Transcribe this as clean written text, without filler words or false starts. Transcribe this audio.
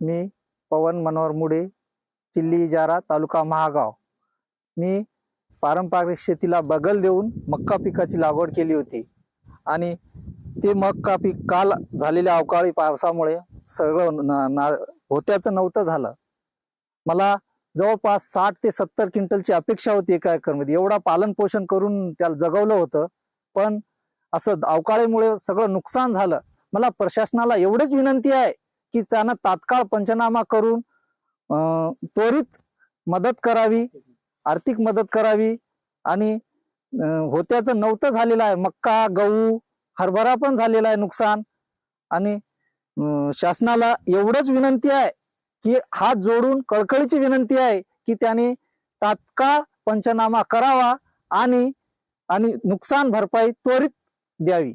मी पवन मनोहर मुडे, चिल्ली इजारा, तालुका महागाव। मी पारंपरिक शेतीला बगल देऊन मक्का पिकाची लागवड केली होती आणि ते मक्का पीक काल झालेल्या अवकाळी पावसामुळे सगळं होत्याचं नव्हतं झालं। मला जवळपास 60 ते 70 क्विंटलची अपेक्षा होती एका एकरमध्ये। एवढा पालन पोषण करून त्याला जगवलं होतं, पण असं अवकाळीमुळे सगळं नुकसान झालं। मला प्रशासनाला एवढीच विनंती आहे की त्यांना तात्काळ पंचनामा करून त्वरित मदत करावी, आर्थिक मदत करावी आणि होत्याचं नव्हतं झालेलं आहे। मक्का, गहू, हरभरा पण झालेला आहे नुकसान। आणि शासनाला एवढंच विनंती आहे की हात जोडून कळकळीची विनंती आहे की त्यांनी तात्काळ पंचनामा करावा आणि नुकसान भरपाई त्वरित द्यावी।